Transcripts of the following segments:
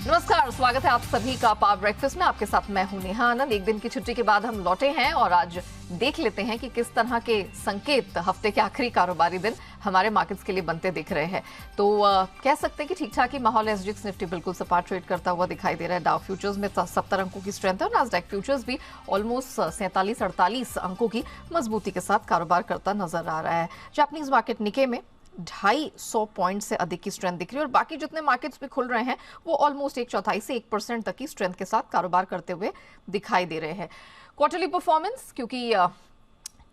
नमस्कार, स्वागत है आप सभी का पावर ब्रेकफास्ट में। आपके साथ मैं हूं नेहा आनंद। एक दिन की छुट्टी के बाद हम लौटे हैं और आज देख लेते हैं कि किस तरह के संकेत हफ्ते के आखिरी कारोबारी दिन हमारे मार्केट्स के लिए बनते दिख रहे हैं। तो कह सकते हैं कि ठीक ठाक ही माहौल है। एसजीएक्स निफ्टी बिल्कुल सपाट ट्रेड करता हुआ दिखाई दे रहा है। डाउ फ्यूचर्स में 70 अंकों की स्ट्रेंथ है और नास्डैक फ्यूचर्स भी ऑलमोस्ट 47-48 अंकों की मजबूती के साथ कारोबार करता नजर आ रहा है। जापानीज मार्केट निके में 250 पॉइंट से अधिक की स्ट्रेंथ दिख रही है और बाकी जितने मार्केट्स भी खुल रहे हैं वो ऑलमोस्ट 1/4 से 1% तक की स्ट्रेंथ के साथ कारोबार करते हुए दिखाई दे रहे हैं। क्वार्टरली परफॉर्मेंस, क्योंकि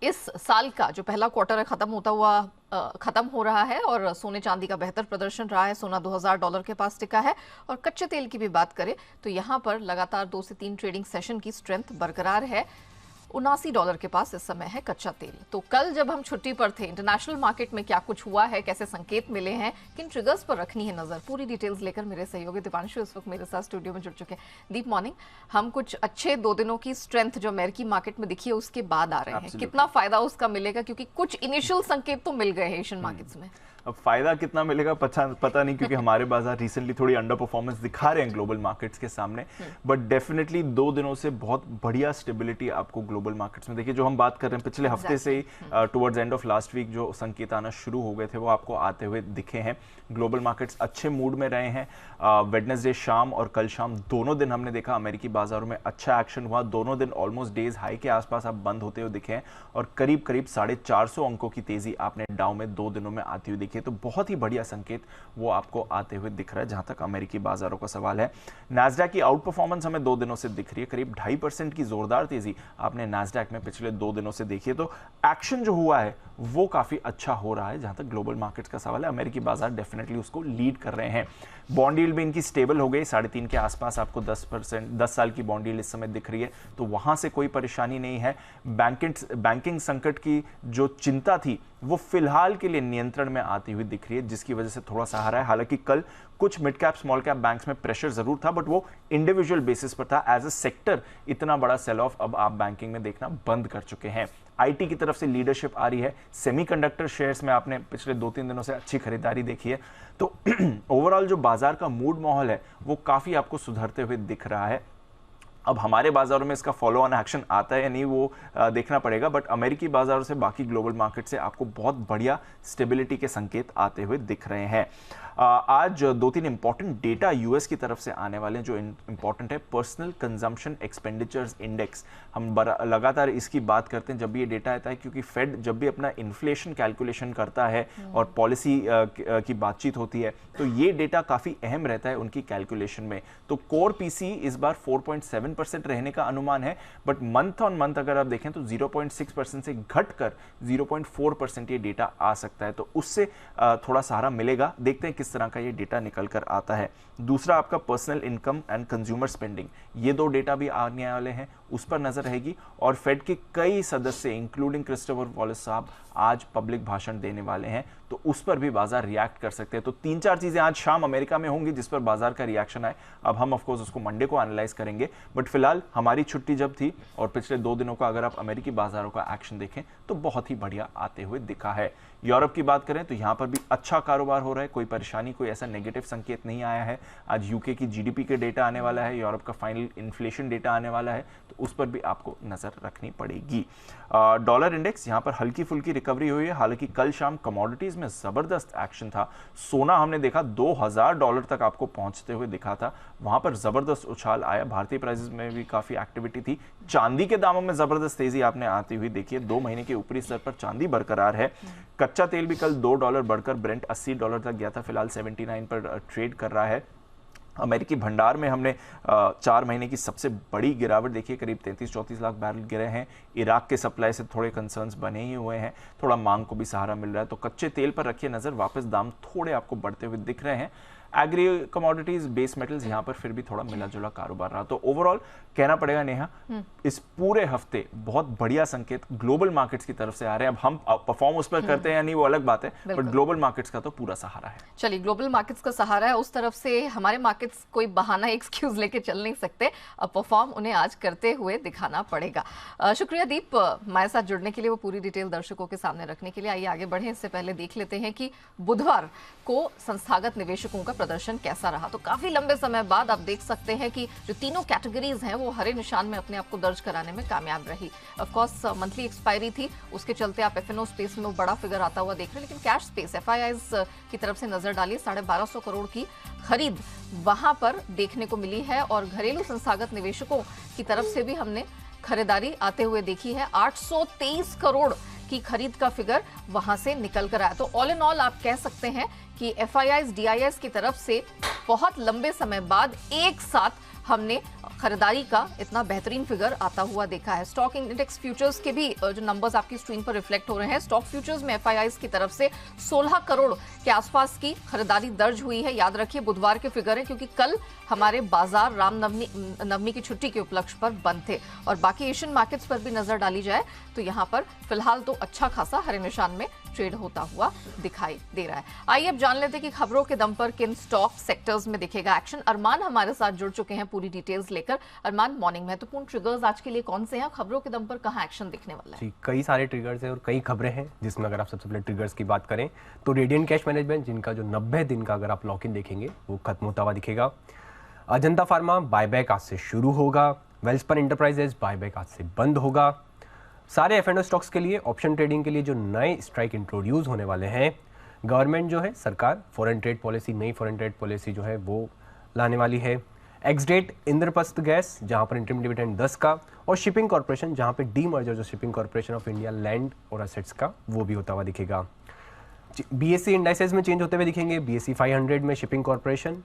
इस साल का जो पहला क्वार्टर है खत्म हो रहा है और सोने चांदी का बेहतर प्रदर्शन रहा है। सोना $2000 के पास टिका है और कच्चे तेल की भी बात करें तो यहाँ पर लगातार 2 से 3 ट्रेडिंग सेशन की स्ट्रेंथ बरकरार है। $79 के पास इस समय है कच्चा तेल। तो कल जब हम छुट्टी पर थे, इंटरनेशनल मार्केट में क्या कुछ हुआ है, कैसे संकेत मिले हैं, किन ट्रिगर्स पर रखनी है नजर, पूरी डिटेल्स लेकर मेरे सहयोगी दीपांशु इस वक्त मेरे साथ स्टूडियो में जुड़ चुके हैं। दीप, मॉर्निंग। हम कुछ अच्छे 2 दिनों की स्ट्रेंथ जो अमेरिकी मार्केट में दिखी है उसके बाद आ रहे हैं। कितना फायदा उसका मिलेगा, क्योंकि कुछ इनिशियल संकेत तो मिल गए हैं एशियन मार्केट्स में। अब फायदा कितना मिलेगा पता नहीं, क्योंकि हमारे बाजार रिसेंटली थोड़ी अंडर परफॉर्मेंस दिखा रहे हैं ग्लोबल मार्केट्स के सामने। बट डेफिनेटली 2 दिनों से बहुत बढ़िया स्टेबिलिटी आपको ग्लोबल मार्केट्स में देखिए। जो हम बात कर रहे हैं पिछले हफ्ते से ही towards end of last week जो संकेत आना शुरू हो गए थे वो आपको आते हुए दिखे हैं। ग्लोबल मार्केट्स अच्छे मूड में रहे हैं। वेडनेसडे शाम और कल शाम दोनों दिन हमने देखा अमेरिकी बाजारों में अच्छा एक्शन हुआ। दोनों दिन ऑलमोस्ट डेज हाई के आसपास आप बंद होते हुए दिखे हैं और करीब 450 अंकों की तेजी आपने डाउ में 2 दिनों में आती हुई दिखी है। तो बहुत ही बढ़िया संकेत वो आपको आते हुए दिख रहा है जहां तक अमेरिकी बाजारों का सवाल है। नास्डैक की आउट परफॉर्मेंस हमें 2 दिनों से दिख रही है। करीब 2.5% की जोरदार तेजी आपने नास्डैक में पिछले 2 दिनों से देखी है। तो एक्शन जो हुआ है वो काफी अच्छा हो रहा है जहां तक ग्लोबल मार्केट्स का सवाल है। अमेरिकी बाजार डेफिनेटली उसको लीड कर रहे हैं। बॉन्ड यील्ड भी इनकी स्टेबल हो गई, 3.5 के आसपास आपको 10 साल की बॉन्ड यील्ड इस समय दिख रही है। तो वहां से कोई परेशानी नहीं है। बैंकिंग संकट की जो चिंता थी वो फिलहाल के लिए नियंत्रण में आती हुई दिख रही है, जिसकी वजह से थोड़ा सहारा है। हालांकि कल कुछ mid cap small cap banks में प्रेशर जरूर था, बट वो इंडिविजुअल बेसिस पर था। एज अ सेक्टर इतना बड़ा सेल ऑफ अब आप बैंकिंग में देखना बंद कर चुके हैं। आईटी की तरफ से लीडरशिप आ रही है। सेमीकंडक्टर शेयर्स में आपने पिछले 2-3 दिनों से अच्छी खरीदारी देखी है। तो ओवरऑल जो बाजार का मूड माहौल है वो काफी आपको सुधरते हुए दिख रहा है। अब हमारे बाजारों में इसका फॉलो ऑन एक्शन आता है या नहीं वो देखना पड़ेगा, बट अमेरिकी बाजारों से बाकी ग्लोबल मार्केट से आपको बहुत बढ़िया स्टेबिलिटी के संकेत आते हुए दिख रहे हैं। आज 2-3 इंपॉर्टेंट डेटा यूएस की तरफ से आने वाले हैं जो इंपॉर्टेंट है। पर्सनल कंजम्पशन एक्सपेंडिचर्स इंडेक्स, हम लगातार इसकी बात करते हैं जब भी ये डेटा आता है, क्योंकि फेड जब भी अपना इन्फ्लेशन कैलकुलेशन करता है और पॉलिसी की बातचीत होती है तो ये डेटा काफी अहम रहता है उनकी कैलकुलेशन में। तो कोर पीसी इस बार 4.7% रहने का अनुमान है, बट मंथ ऑन मंथ अगर आप देखें तो 0.6% से घटकर 0.4% ये डेटा आ सकता है। तो उससे थोड़ा सहारा मिलेगा। देखते हैं किस तरह का ये डेटा निकल कर आता है। दूसरा आपका personal income and consumer spending, ये 2 डेटा भी आने वाले हैं, उस पर नजर रहेगी। और फेड के कई सदस्य इंक्लूडिंग क्रिस्टोफर वॉलेस साहब आज पब्लिक भाषण देने वाले हैं, तो उस पर भी बाजार रिएक्ट कर सकते हैं। तो 3-4 चीजें आज शाम अमेरिका में होंगी जिस पर बाजार का रिएक्शन आए। अब हम ऑफकोर्स उसको मंडे को एनालाइज करेंगे, बट फिलहाल हमारी छुट्टी जब थी और पिछले 2 दिनों का अगर आप अमेरिकी बाजारों का एक्शन देखें तो बहुत ही बढ़िया आते हुए दिखा है। यूरोप की बात करें तो यहां पर भी अच्छा कारोबार हो रहा है, कोई परेशानी, कोई ऐसा नेगेटिव संकेत नहीं आया है। आज यूके की जीडीपी के डेटा आने वाला है, यूरोप का फाइनल इन्फ्लेशन डेटा आने वाला है, तो उस पर भी आपको नजर रखनी पड़ेगी। डॉलर इंडेक्स यहां पर हल्की फुल्की रिकवरी हुई है। हालांकि कल शाम कमोडिटीज में जबरदस्त एक्शन था। सोना हमने देखा $2000 तक आपको पहुंचते हुए दिखा था, वहां पर जबरदस्त उछाल आया। भारतीय प्राइसेस में भी काफी एक्टिविटी थी। चांदी के दामों में जबरदस्त तेजी आपने आती हुई देखी है। 2 महीने के ऊपरी स्तर पर चांदी बरकरार है। कच्चा तेल भी कल $2 बढ़कर ब्रेंट $80 तक गया था, फिलहाल 79 पर ट्रेड कर रहा है। अमेरिकी भंडार में हमने 4 महीने की सबसे बड़ी गिरावट देखी है, करीब 33-34 लाख बैरल गिरे हैं। इराक के सप्लाई से थोड़े कंसर्न्स बने ही हुए हैं, थोड़ा मांग को भी सहारा मिल रहा है। तो कच्चे तेल पर रखिए नजर, वापस दाम थोड़े आपको बढ़ते हुए दिख रहे हैं। एग्री कमोडिटीज, बेस मेटल्स, यहाँ पर फिर भी थोड़ा मिला जुला कारोबार रहा। तो ओवरऑल कहना पड़ेगा नेहा, इस पूरे हफ्ते बहुत बढ़िया संकेत ग्लोबल मार्केट्स की तरफ से आ रहे हैं। अब हम परफॉर्म उस पर करते हैं या नहीं वो अलग बात है, बट ग्लोबल मार्केट्स का तो पूरा सहारा है। चलिए, ग्लोबल मार्केट्स का सहारा है, उस तरफ से हमारे मार्केट्स कोई बहाना एक्सक्यूज लेके चल नहीं सकते। अब परफॉर्म उन्हें आज करते हुए दिखाना पड़ेगा। शुक्रिया दीप, हमारे साथ जुड़ने के लिए, वो पूरी डिटेल दर्शकों के सामने रखने के लिए। आइए आगे बढ़े, इससे पहले देख लेते हैं कि बुधवार को संस्थागत निवेशकों का प्रदर्शन कैसा रहा। तो काफी लंबे समय बाद आप देख सकते हैं कि जो तीनों कैटेगरीज हैं वो हरे निशान में अपने आप को दर्ज कराने में कामयाब रही। ऑफ कोर्स मंथली एक्सपायरी थी, उसके चलते आप एफएनओ स्पेस में वो बड़ा फिगर आता हुआ देख रहे हैं, लेकिन कैश स्पेस एफआईआईज की तरफ से नजर डालिए 1250 करोड़ की खरीद वहां पर देखने को मिली है और घरेलू संस्थागत निवेशकों की तरफ से भी हमने खरीदारी आते हुए देखी है। 823 करोड़ की खरीद का फिगर वहां से निकल कर आया। तो ऑल इन ऑल आप कह सकते हैं कि एफआईआईज डीआईएस की तरफ से बहुत लंबे समय बाद एक साथ हमने खरीदारी का इतना बेहतरीन फिगर आता हुआ देखा है। स्टॉक इंडेक्स फ्यूचर्स के भी जो नंबर्स आपकी स्क्रीन पर रिफ्लेक्ट हो रहे हैं, स्टॉक फ्यूचर्स में एफआईआईज की तरफ से 16 करोड़ के आसपास की खरीदारी दर्ज हुई है। याद रखिए बुधवार के फिगर है, क्योंकि कल हमारे बाजार रामनवमी की छुट्टी के उपलक्ष्य पर बंद थे। और बाकी एशियन मार्केट्स पर भी नजर डाली जाए तो यहाँ पर फिलहाल तो अच्छा खासा हरे निशान में ट्रेड होता हुआ दिखाई दे रहा है। आइए अब जान लेते हैं कि खबरों के दम पर किन स्टॉक सेक्टर्स में दिखेगा एक्शन। अरमान हमारे साथ जुड़ चुके हैं पूरी डिटेल्स लेकर। अरमान, मॉर्निंग, महत्वपूर्ण ट्रिगर्स आज के लिए कौन से हैं? खबरों के दम पर कहां एक्शन दिखने वाला है? जी, कई सारे ट्रिगर्स हैं और कई खबरें हैं, जिसमें अगर आप सबसे पहले ट्रिगर्स की बात करें तो रेडियंट कैश मैनेजमेंट, जिनका जो 90 दिन का अगर आप लॉक इन देखेंगे वो खत्म होता हुआ दिखेगा। अजंता फार्मा बायबैक आज से शुरू होगा। वेल्सपन इंटरप्राइजेज बायबैक आज से बंद होगा। सारे एफ एंड ओ स्टॉक्स के लिए ऑप्शन ट्रेडिंग के लिए जो नए स्ट्राइक इंट्रोड्यूस होने वाले हैं, गवर्नमेंट जो है सरकार फॉरेन ट्रेड पॉलिसी, नई फॉरेन ट्रेड पॉलिसी जो है वो लाने वाली है। एक्स डेट इंद्रप्रस्थ गैस, जहां पर इंटरिम डिविडेंड 10 का, और शिपिंग कॉर्पोरेशन, जहां पे डी मर्जर जो shipping corporation of India land और असेट्स का, वो भी होता हुआ दिखेगा। बीएससी इंडाइसेस में चेंज होते हुए दिखेंगे। बीएससी 500 में शिपिंग कॉर्पोरेशन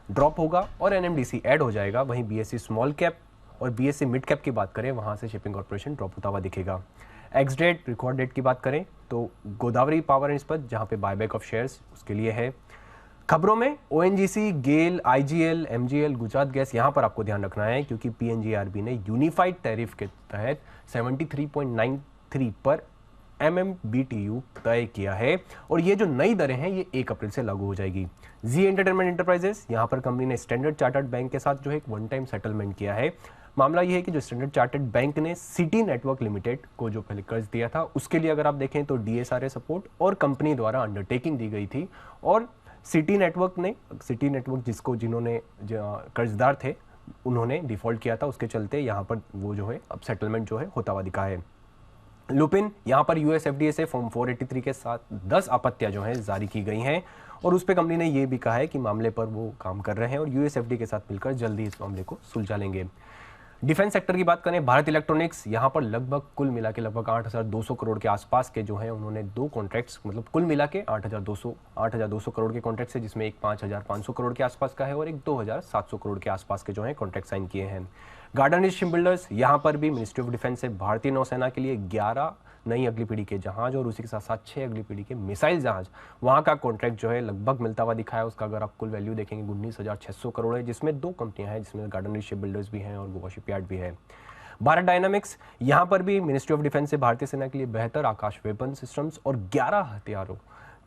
ड्रॉप होगा और एनएमडीसी ऐड हो जाएगा। वहीं बीएससी स्मॉल कैप और बीएससी मिड कैप की बात करें, वहां से शिपिंग कॉर्पोरेशन ड्रॉप होता हुआ दिखेगा। एक्स डेट रिकॉर्ड डेट की बात करें तो गोदावरी पावर एंड इस्पात, जहां पे बायबैक ऑफ शेयर्स उसके लिए है। खबरों में ओएनजीसी, गेल, आईजीएल, एमजीएल, गुजरात गैस, यहां पर आपको ध्यान रखना है क्योंकि पीएनजीआरबी ने यूनिफाइड टैरिफ के तहत 73.93 पर MMBTU तय किया है और ये जो नई दरें हैं ये 1 अप्रैल से लागू हो जाएगी। जी एंटरटेनमेंट एंटरप्राइजेस, यहाँ पर कंपनी ने स्टैंडर्ड चार्टर्ड बैंक के साथ जो है एक वन टाइम सेटलमेंट किया है। मामला ये है कि जो स्टैंडर्ड चार्टर्ड बैंक ने सिटी नेटवर्क लिमिटेड को जो पहले कर्ज दिया था, उसके लिए अगर आप देखें तो डीएसआरए सपोर्ट और कंपनी द्वारा अंडरटेकिंग दी गई थी और सिटी नेटवर्क जिन्होंने कर्जदार थे उन्होंने डिफॉल्ट किया था, उसके चलते यहाँ पर वो जो है अब सेटलमेंट जो है होता हुआ दिखा है। लुपिन, यहाँ पर यूएसएफडीए से फॉर्म 483 के साथ 10 आपत्तियां जो हैं जारी की गई हैं और उस पर कंपनी ने ये भी कहा है कि मामले पर वो काम कर रहे हैं और यूएसएफडीए के साथ मिलकर जल्दी इस मामले को सुलझा लेंगे। डिफेंस सेक्टर की बात करें, भारत इलेक्ट्रॉनिक्स, यहाँ पर लगभग कुल मिला के लगभग 8,200 करोड़ के आसपास के जो हैं उन्होंने 2 कॉन्ट्रैक्ट्स, मतलब कुल मिला के 8,200 करोड़ के कॉन्ट्रैक्ट्स है, जिसमें एक 5,500 करोड़ के आसपास का है और एक 2,700 करोड़ के आसपास के जो है कॉन्ट्रैक्ट साइन किए हैं। गार्डन शिप बिल्डर्स, यहाँ पर भी मिनिस्ट्री ऑफ डिफेंस से भारतीय नौसेना के लिए 11 नई अगली पीढ़ी के जहाज और उसी के साथ साथ 6 अगली पीढ़ी के मिसाइल जहाज, वहाँ का कॉन्ट्रैक्ट जो है लगभग मिलता हुआ दिखा है। उसका अगर आप कुल वैल्यू देखेंगे 19,600 करोड़ है, जिसमें 2 कंपनियां हैं, जिसमें गार्डन शिप बिल्डर्स भी हैं और गोवा शिपयार्ड भी है। भारत डायनामिक्स, यहाँ पर भी मिनिस्ट्री ऑफ डिफेंस से भारतीय सेना के लिए बेहतर आकाश वेपन सिस्टम्स और 11 हथियारों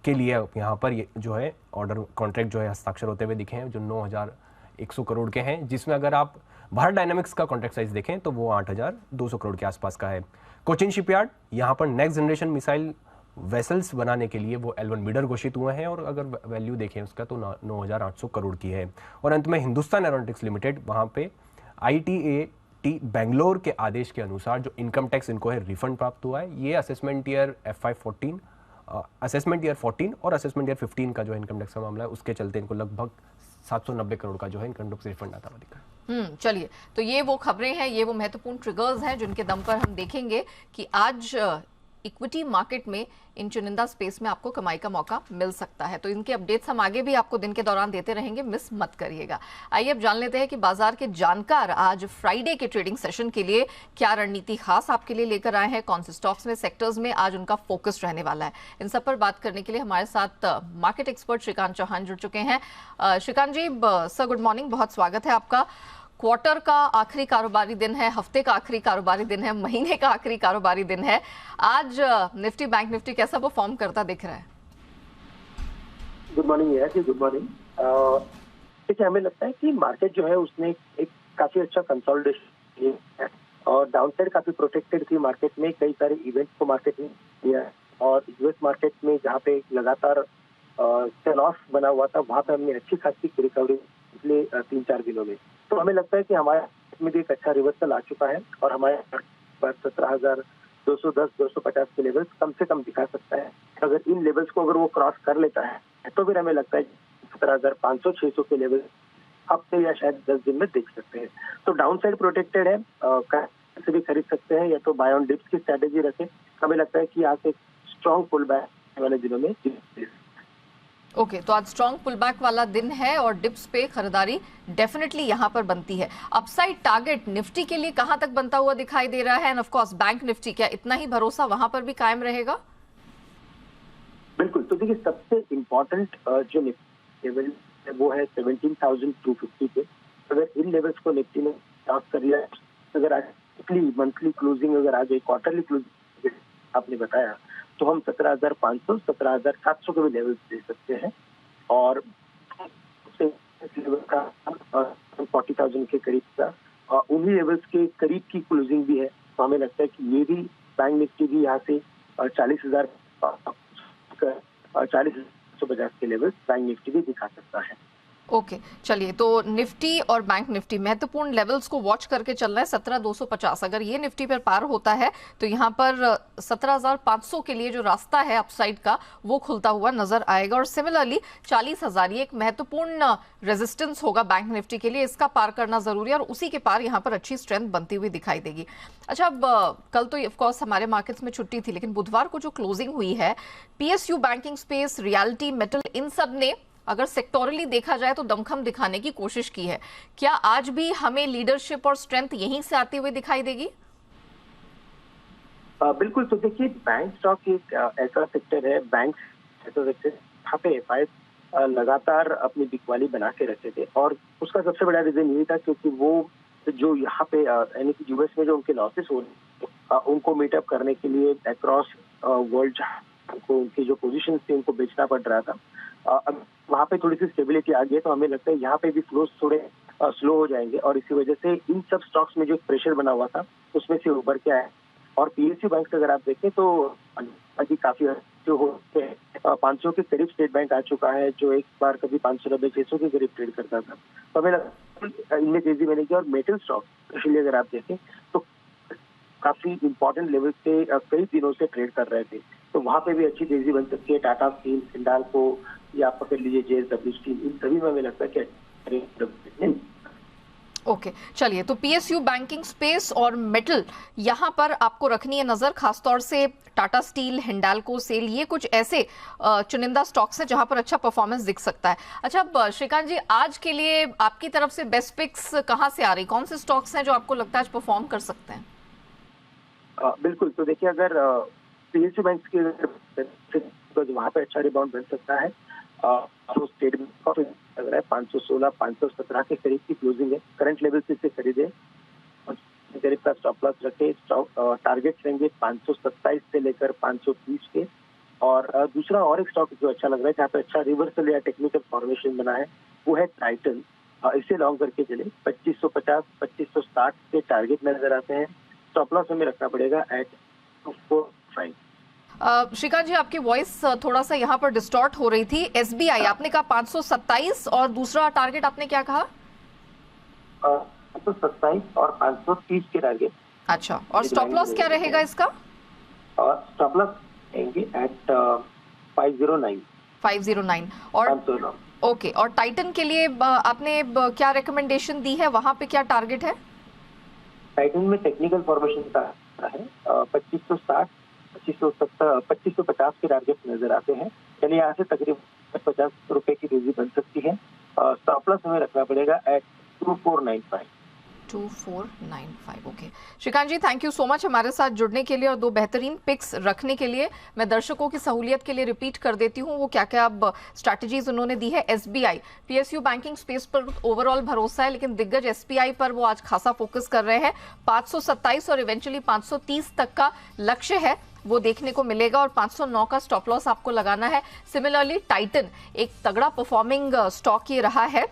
के लिए यहाँ पर ये जो है ऑर्डर कॉन्ट्रैक्ट जो है हस्ताक्षर होते हुए दिखे हैं, जो 9,100 करोड़ के हैं, जिसमें अगर आप भारत डायनामिक्स का कॉन्ट्रैक्ट साइज देखें तो वो 8,200 करोड़ के आसपास का है। कोचिन शिपयार्ड, यहाँ पर नेक्स्ट जनरेशन मिसाइल वेसल्स बनाने के लिए वो L1 बिडर घोषित हुए हैं और अगर वैल्यू देखें उसका तो 9,800 करोड़ की है। और अंत में हिंदुस्तान एरोनॉटिक्स लिमिटेड, वहाँ पे ITAT बेंगलोर के आदेश के अनुसार जो इनकम टैक्स इनको है रिफंड प्राप्त हुआ है। ये assessment year FY14, assessment year 14 और असेसमेंट ईयर 15 का जो इनकम टैक्स का मामला है, उसके चलते इनको लगभग 790 करोड़ का जो है इनकम टैक्स रिफंड आता हुआ दिखा है। चलिए, तो ये वो खबरें हैं, ये वो महत्वपूर्ण ट्रिगर्स हैं जिनके दम पर हम देखेंगे कि आज इक्विटी मार्केट में इन चुनिंदा स्पेस में आपको कमाई का मौका मिल सकता है। तो इनके अपडेट्स हम आगे भी आपको दिन के दौरान देते रहेंगे, मिस मत करिएगा। आइए अब जान लेते हैं कि बाजार के जानकार आज फ्राइडे के ट्रेडिंग सेशन के लिए क्या रणनीति खास आपके लिए लेकर आए हैं, कौन से स्टॉक्स में, सेक्टर्स में आज उनका फोकस रहने वाला है। इन सब पर बात करने के लिए हमारे साथ मार्केट एक्सपर्ट श्रीकांत चौहान जुड़ चुके हैं। श्रीकांत जी, सर गुड मॉर्निंग, बहुत स्वागत है आपका। क्वार्टर का आखिरी कारोबारी दिन है, हफ्ते का आखिरी कारोबारी दिन है, महीने का आखिरी कारोबारी दिन है। आज निफ्टी, बैंक निफ्टी कैसा परफॉर्म करता दिख रहा है? गुड मॉर्निंग यार जी, गुड मॉर्निंग। देखिए, हमें लगता है कि मार्केट जो है उसने एक काफी अच्छा कंसोलिडेशन किया है और डाउनसाइड काफी प्रोटेक्टेड थी मार्केट में। कई सारे इवेंट्स को मार्केट ने किया है और यूएस मार्केट में जहाँ पे लगातार सेल ऑफ बना हुआ था, वहां पे हमने अच्छी खासी रिकवरी पिछले 3-4 दिनों में। तो हमें लगता है कि हमारे में भी एक अच्छा रिवर्सल आ चुका है और हमारे 17,210-250 के लेवल्स कम से कम दिखा सकता है। अगर इन लेवल्स को अगर वो क्रॉस कर लेता है तो फिर हमें लगता है 17,500-600 के लेवल हफ्ते या शायद 10 दिन में देख सकते हैं। तो डाउन साइड प्रोटेक्टेड है, से भी खरीद सकते हैं या तो बाय ऑन डिप्स की स्ट्रेटेजी रखें। हमें लगता है कि यहाँ से स्ट्रॉन्ग पुल बैक वाले दिनों में ओके, तो आज स्ट्रॉन्ग पुल बैक वाला दिन है और डिप्स पे खरीदारी डेफिनेटली यहाँ पर बनती है। अपसाइड टारगेट निफ्टी के लिए कहां तक बनता हुआ दिखाई दे रहा है, end of course bank Nifty, क्या इतना ही भरोसा वहां पर भी कायम रहेगा? बिल्कुल, तो देखिए सबसे इम्पोर्टेंट जो निफ्टी लेवल है वो है 17,250 पे। अगर इन लेवल्स को निफ्टी ने क्रॉस कर लिया, अगर आज मंथली क्लोजिंग अगर आज एक क्वार्टरली क्लोजिंग आपने बताया, तो हम 17,500, 17,700 के भी लेवल्स दे सकते हैं और लेवल का 40,000 के करीब का उन्हीं लेवल्स के करीब की क्लोजिंग भी है। तो हमें लगता है कि ये भी बैंक निफ्टी भी यहाँ से 40,150 के लेवल्स बैंक निफ्टी भी दिखा सकता है। ओके, चलिए, तो निफ्टी और बैंक निफ्टी महत्वपूर्ण लेवल्स को वॉच करके चलना है। 17,250 अगर ये निफ्टी पर पार होता है तो यहाँ पर 17,500 के लिए जो रास्ता है अपसाइड का वो खुलता हुआ नजर आएगा, और सिमिलरली 40,000 ये एक महत्वपूर्ण रेजिस्टेंस होगा बैंक निफ्टी के लिए, इसका पार करना जरूरी है और उसी के पार यहाँ पर अच्छी स्ट्रेंथ बनती हुई दिखाई देगी। अच्छा, अब कल तो ऑफकोर्स हमारे मार्केट्स में छुट्टी थी, लेकिन बुधवार को जो क्लोजिंग हुई है, PSU, banking space, realty, metal, इन सब ने अगर सेक्टोरली देखा जाए तो दमखम दिखाने की कोशिश की है। क्या आज भी हमें लीडरशिप और स्ट्रेंथ यहीं से आती हुई दिखाई देगी? बिल्कुल, तो देखिए बैंक स्टॉक एक ऐसा सेक्टर है, बैंक ऐसा सेक्टर यहाँ पे एफआईएस लगातार अपनी बिकवाली बना के रखे थे और उसका सबसे बड़ा रीजन यही था क्योंकि वो जो यहाँ पे यानी कि यूएस में जो उनके लॉसेस हो रहे उनको मीटअप करने के लिए अक्रॉस वर्ल्ड उनको उनकी जो पोजीशन थी उनको बेचना पड़ रहा था। अब वहाँ पे थोड़ी सी स्टेबिलिटी आ गई है, तो हमें लगता है यहाँ पे भी फ्लोस थोड़े स्लो हो जाएंगे और इसी वजह से इन सब स्टॉक्स में जो प्रेशर बना हुआ था उसमें से उभर के आया। और पीएसयू बैंक अगर आप देखें तो अभी काफी जो हो 500 के करीब स्टेट बैंक आ चुका है, जो एक बार कभी 590-600 के करीब ट्रेड करता था। तो हमें लगता है इनमें तेजी बनेगी। और मेटल स्टॉक इसलिए अगर आप देखें तो काफी इंपॉर्टेंट लेवल से कई दिनों से ट्रेड कर रहे थे, तो वहां पे भी अच्छी तेजी बन सकती है। टाटा स्टील, हिंडाल्को या आप पकड़ लीजिए जेएसडब्ल्यू स्टील, इन सभी में हमें लगता है कि ओके, चलिए, तो पीएसयू, बैंकिंग स्पेस और मेटल यहाँ पर आपको रखनी है नजर, खासतौर से टाटा स्टील, हिंडाल्को, सेल, ये कुछ ऐसे चुनिंदा स्टॉक्स हैं जहां पर अच्छा परफॉर्मेंस दिख सकता है। अच्छा, अब श्रीकांत जी, आज के लिए आपकी तरफ से बेस्ट पिक्स कहां से आ रही, कौन से स्टॉक्स हैं जो आपको लगता है आज परफॉर्म कर सकते हैं? बिल्कुल, तो देखिए अगर पीएसयू बैंक के वहाँ पे अच्छा रिबाउंड बन सकता है। तो स्टेट बैंक ऑफ लग रहा है 516, 517 के करीब की क्लोजिंग है, करंट लेवल से इसे खरीदे और करीब का स्टॉप लॉस रखे। टारगेट रहेंगे 527 से लेकर 530 के। और दूसरा और एक स्टॉक जो अच्छा लग रहा है जहाँ पे अच्छा रिवर्सल या टेक्निकल फॉर्मेशन बना है वो है टाइटन। इसे लॉन्ग करके चले 2550, 2560 के टारगेट नजर आते हैं। स्टॉप लॉस हमें रखना पड़ेगा एट 245। श्रीकांत जी, आपकी वॉइस थोड़ा सा यहाँ पर डिस्टॉर्ट हो रही थी। एसबीआई आपने कहा 527 और दूसरा टारगेट आपने क्या कहा? 527 और 530 के टारगेट। अच्छा, और स्टॉप लॉस क्या रहेगा इसका? स्टॉप लॉस रहेंगे एट 509। 509 और ओके, और टाइटन के लिए आपने क्या रिकमेंडेशन दी है, वहां पे क्या टारगेट है? टाइटन में टेक्निकल फॉर्मेशन का है 2560, 2550 के टारगेट नजर आते हैं। यानी यहाँ से तकरीबन 50 रुपए की तेजी बन सकती है। स्टॉप लॉस हमें रखना पड़ेगा at 2495। 2495। Okay, Shrikant ji, thank you so much हमारे साथ जुड़ने के लिए और दो बेहतरीन पिक्स रखने के लिए। मैं दर्शकों की सहूलियत के लिए रिपीट कर देती हूँ वो क्या क्या अब स्ट्रैटेजीज उन्होंने दी है। एसबीआई, पीएसयू, बैंकिंग स्पेस पर ओवरऑल भरोसा है, लेकिन दिग्गज एसबीआई पर वो आज खासा फोकस कर रहे हैं। 527 और इवेंचुअली 530 तक का लक्ष्य है, वो देखने को मिलेगा और 509 का स्टॉप लॉस आपको लगाना है। सिमिलरली टाइटन एक तगड़ा परफॉर्मिंग स्टॉक ये रहा है,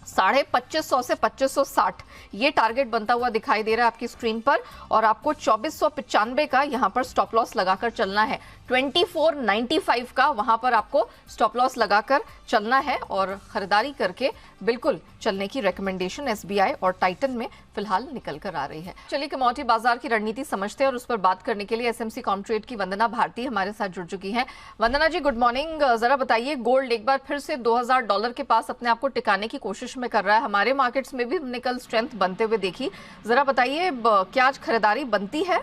2550 से 2560 ये टारगेट बनता हुआ दिखाई दे रहा है आपकी स्क्रीन पर, और आपको 2495 का यहां पर स्टॉप लॉस लगाकर चलना है। 2495 का वहां पर आपको स्टॉप लॉस लगाकर चलना है और खरीदारी करके बिल्कुल चलने की रिकमेंडेशन एसबीआई और टाइटन में फिलहाल निकल कर आ रही है। चलिए कमोडिटी बाजार की रणनीति समझते हैं और उस पर बात करने के लिए एसएमसी कॉमट्रेड की वंदना भारती हमारे साथ जुड़ चुकी हैं। वंदना जी गुड मॉर्निंग। जरा बताइए, गोल्ड एक बार फिर से $2000 के पास अपने आप को टिकाने की कोशिश में कर रहा है। हमारे मार्केट्स में भी हमने कल स्ट्रेंथ बनते हुए देखी। जरा बताइए क्या आज खरीदारी बनती है?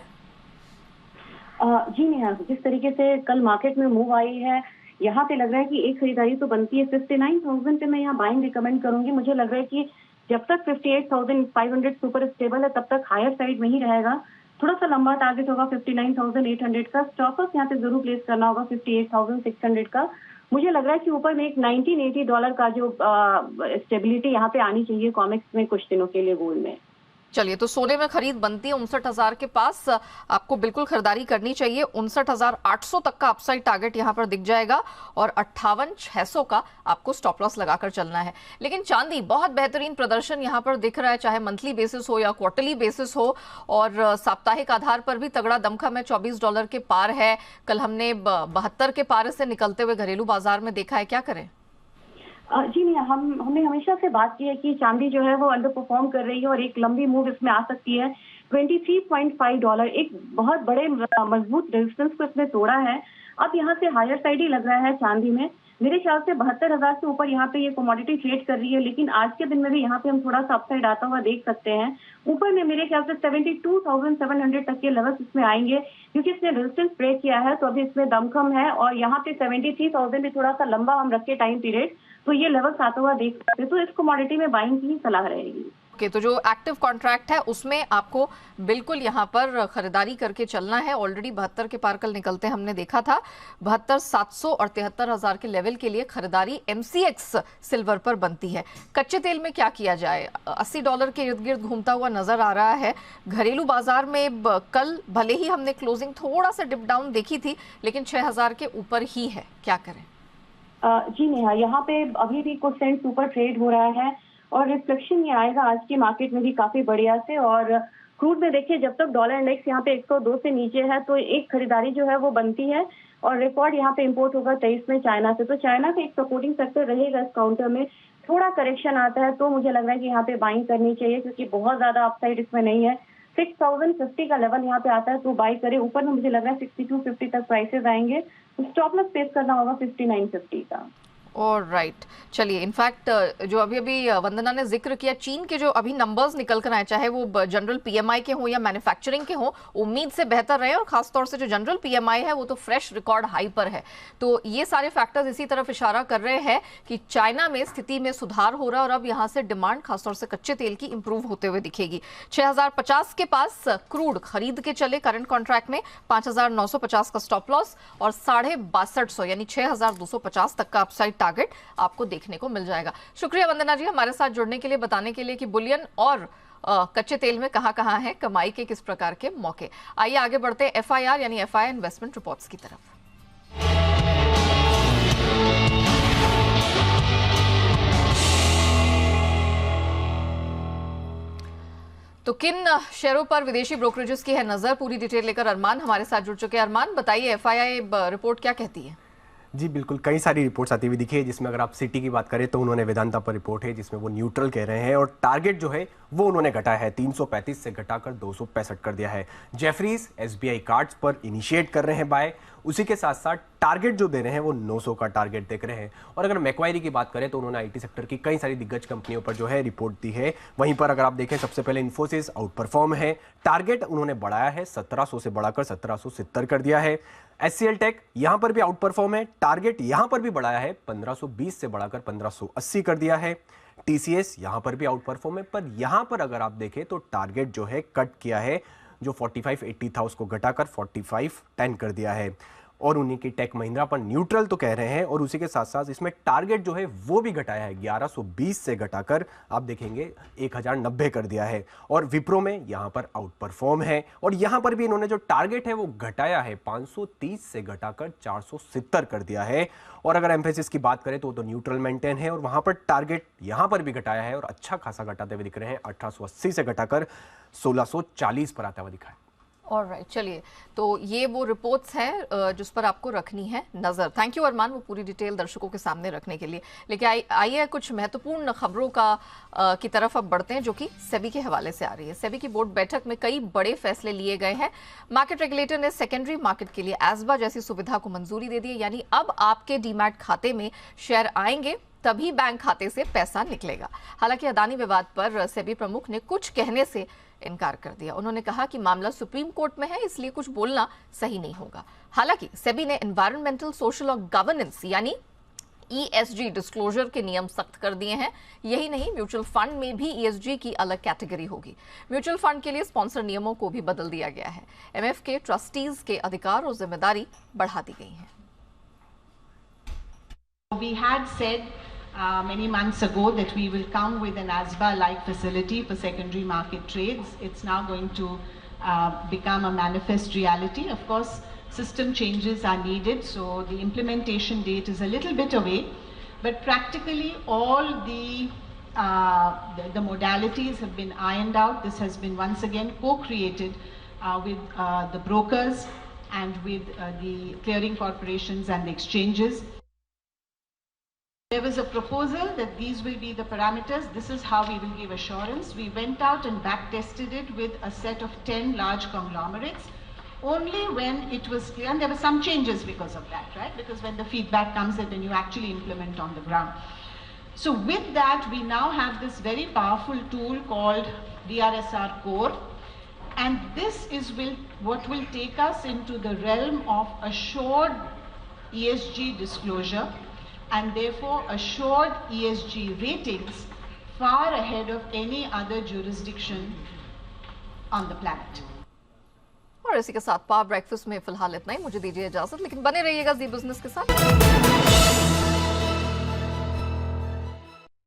जी नेहा, जिस तरीके से कल मार्केट में मूव आई है, यहाँ पे लग रहा है कि एक खरीदारी तो बनती है। 59,000 पे मैं यहाँ बाइंग रिकमेंड करूंगी। मुझे लग रहा है कि जब तक 58,500 सुपर स्टेबल है तब तक हायर साइड में ही रहेगा। थोड़ा सा लंबा टारगेट होगा 59,800 का। स्टॉप लॉस यहाँ पे जरूर प्लेस करना होगा 58,600 का। मुझे लग रहा है कि ऊपर में एक $1980 का जो स्टेबिलिटी यहाँ पे आनी चाहिए कॉमेक्स में कुछ दिनों के लिए गोल्ड में। चलिए, तो सोने में खरीद बनती है 59,000 के पास, आपको बिल्कुल खरीदारी करनी चाहिए। 59,800 तक का अपसाइड टारगेट यहां पर दिख जाएगा और 58,600 का आपको स्टॉप लॉस लगाकर चलना है। लेकिन चांदी बहुत बेहतरीन प्रदर्शन यहां पर दिख रहा है, चाहे मंथली बेसिस हो या क्वार्टरली बेसिस हो, और साप्ताहिक आधार पर भी तगड़ा दमखम है। $24 के पार है। कल हमने 72 के पार से निकलते हुए घरेलू बाजार में देखा है। क्या करें? जी नहीं, हमने हमेशा से बात की है कि चांदी जो है वो अंडर परफॉर्म कर रही है और एक लंबी मूव इसमें आ सकती है। $23.5 एक बहुत बड़े मजबूत रेजिस्टेंस को इसने तोड़ा है। अब यहाँ से हायर साइड ही लग रहा है चांदी में। मेरे ख्याल से 72,000 से ऊपर यहाँ पे ये कमोडिटी ट्रेड कर रही है, लेकिन आज के दिन में भी यहाँ पे हम थोड़ा सा अपसाइड आता हुआ देख सकते हैं। ऊपर में मेरे ख्याल से 72,700 तक के लेवल्स इसमें आएंगे, क्योंकि इसने रेजिस्टेंस ब्रेक किया है तो अभी इसमें दमखम है। और यहाँ पे 73,000 भी थोड़ा सा लंबा हम रखे टाइम पीरियड, तो ये लेवल्स आता हुआ देख सकते हैं। तो इस कमोडिटी में बाइंग की सलाह रहेगी। ओके, तो जो एक्टिव कॉन्ट्रैक्ट है उसमें आपको बिल्कुल यहाँ पर खरीदारी करके चलना है। ऑलरेडी 72 के पार कल निकलते हमने देखा था। 72,700 और 73,000 के लेवल के लिए खरीदारी MCX सिल्वर पर बनती है। कच्चे तेल में क्या किया जाए? $80 के इर्द गिर्द घूमता हुआ नजर आ रहा है। घरेलू बाजार में कल भले ही हमने क्लोजिंग थोड़ा सा डिप डाउन देखी थी, लेकिन 6,000 के ऊपर ही है। क्या करें? जी नेहा, यहाँ पे अभी भी कुछ सेंट ऊपर ट्रेड हो रहा है और रिफ्लेक्शन ये आएगा आज के मार्केट में भी काफी बढ़िया से। और क्रूड में देखिए, जब तक डॉलर इंडेक्स यहाँ पे 102 से नीचे है तो एक खरीदारी जो है वो बनती है। और रिकॉर्ड यहाँ पे इंपोर्ट होगा 23 में चाइना से, तो चाइना का एक सपोर्टिंग सेक्टर रहेगा इस काउंटर में। थोड़ा करेक्शन आता है तो मुझे लग रहा है कि यहाँ पे बाइंग करनी चाहिए, क्योंकि बहुत ज्यादा अपसाइड इसमें नहीं है। 6,050 का लेवल यहाँ पे आता है तो बाई करे। ऊपर में मुझे लग रहा है 6250 तक प्राइसेस आएंगे, तो स्टॉप लॉस पेश करना होगा 5950 का। ऑलराइट, चलिए, इनफैक्ट जो अभी वंदना ने जिक्र किया, चीन के जो अभी नंबर्स निकल कर आए, चाहे वो जनरल PMI के हो या मैन्युफैक्चरिंग के हो, उम्मीद से बेहतर रहे। और खासतौर से जो जनरल PMI है वो तो फ्रेश रिकॉर्ड हाई पर है। तो ये सारे फैक्टर्स इसी तरफ इशारा कर रहे हैं कि चाइना में स्थिति में सुधार हो रहा है और अब यहाँ से डिमांड खासतौर से कच्चे तेल की इंप्रूव होते हुए दिखेगी। 6,050 के पास क्रूड खरीद के चले करंट कॉन्ट्रैक्ट में। 5,950 का स्टॉप लॉस और 6250 यानी 6,250 तक का अपसाइड टारगेट आपको देखने को मिल जाएगा। शुक्रिया वंदना जी हमारे साथ जुड़ने के लिए, बताने के लिए कि बुलियन और कच्चे तेल में कहां है कमाई के किस प्रकार के मौके। आइए आगे बढ़ते हैं FIR यानी FI इन्वेस्टमेंट रिपोर्ट्स की तरफ। तो किन शेयरों पर विदेशी ब्रोकरेजेस की है नजर, पूरी डिटेल लेकर अरमान हमारे साथ जुड़ चुके हैं। अरमान, बताइए FII रिपोर्ट क्या कहती है? जी बिल्कुल, कई सारी रिपोर्ट्स आती हुई दिखी है, जिसमें अगर आप सिटी की बात करें तो उन्होंने वेदांता पर रिपोर्ट है जिसमें वो न्यूट्रल कह रहे हैं और टारगेट जो है वो उन्होंने घटाया है, 335 से घटाकर 265 कर दिया है। जेफरीज SBI कार्ड्स पर इनिशिएट कर रहे हैं बाय, उसी के साथ साथ टारगेट जो दे रहे हैं वो 900 का टारगेट देख रहे हैं। और अगर मैक्वायरी की बात करें तो उन्होंने IT सेक्टर की कई सारी दिग्गज कंपनियों पर जो है रिपोर्ट दी है। वहीं पर अगर आप देखें, सबसे पहले इन्फोसिस आउट परफॉर्म है, टारगेट उन्होंने बढ़ाया है, 1700 से बढ़ाकर 1770 कर दिया है। HCL टेक यहां पर भी आउट परफॉर्म है, टारगेट यहां पर भी बढ़ाया है, 1520 से बढ़ाकर 1580 कर दिया है। TCS यहां पर भी आउट परफॉर्म है, पर यहां पर अगर आप देखें तो टारगेट जो है कट किया है, जो 4580 था उसको घटाकर 4510 कर दिया है। और उन्हीं की टेक महिंद्रा पर न्यूट्रल तो कह रहे हैं, और उसी के साथ साथ इसमें टारगेट जो है वो भी घटाया है, 1120 से घटाकर आप देखेंगे 1090 कर दिया है। और विप्रो में यहां पर आउट परफॉर्म है, और यहां पर भी इन्होंने जो टारगेट है वो घटाया है, 530 से घटाकर 470 कर दिया है। और अगर एम्फेसिस की बात करें तो वो तो न्यूट्रल मेंटेन है, और वहां पर टारगेट यहां पर भी घटाया है और अच्छा खासा घटाते हुए दिख रहे हैं, 1880 से घटाकर 1640 पर आता हुआ दिखा है। ऑलराइट, चलिए, तो ये वो रिपोर्ट्स हैं जिस पर आपको रखनी है नजर। थैंक यू अरमान, वो पूरी डिटेल दर्शकों के सामने रखने के लिए। लेकिन आइए कुछ महत्वपूर्ण खबरों की तरफ अब बढ़ते हैं, जो कि सेबी के हवाले से आ रही है। सेबी की बोर्ड बैठक में कई बड़े फैसले लिए गए हैं। मार्केट रेगुलेटर ने सेकेंडरी मार्केट के लिए एसबा जैसी सुविधा को मंजूरी दे दी है, यानी अब आपके डीमैट खाते में शेयर आएंगे तभी बैंक खाते से पैसा निकलेगा। हालांकि अदानी विवाद पर सेबी प्रमुख ने कुछ कहने से इनकार कर दिया। उन्होंने कहा कि मामला सुप्रीम कोर्ट में है, इसलिए कुछ बोलना सही नहीं होगा। हालांकि सेबी ने एनवायरमेंटल, सोशल और गवर्नेंस यानी ESG डिस्क्लोजर के नियम सख्त कर दिए हैं। यही नहीं, म्यूचुअल फंड में भी ESG की अलग कैटेगरी होगी। म्यूचुअल फंड के लिए स्पॉन्सर नियमों को भी बदल दिया गया है। MF के ट्रस्टीज के अधिकार और जिम्मेदारी बढ़ा दी गई है। We had said many months ago that we will come with an ASBA-like facility for secondary market trades. It's now going to become a manifest reality. Of course, system changes are needed, so the implementation date is a little bit away. But practically, all the modalities have been ironed out. This has been once again co-created with the brokers and with the clearing corporations and the exchanges. There was a proposal that these will be the parameters. This is how we will give assurance. We went out and back tested it with a set of 10 large conglomerates. Only when it was clear, and there were some changes because of that, right? Because when the feedback comes in, then you actually implement on the ground. So with that, we now have this very powerful tool called DRSR Core. And this is what will take us into the realm of assured ESG disclosure, and therefore assured ESG ratings far ahead of any other jurisdiction on the planet. और इसी के साथ power breakfast में फिलहाल इतना ही। मुझे दीजिए इजाजत, लेकिन बने रहिएगा जी बिजनेस के साथ।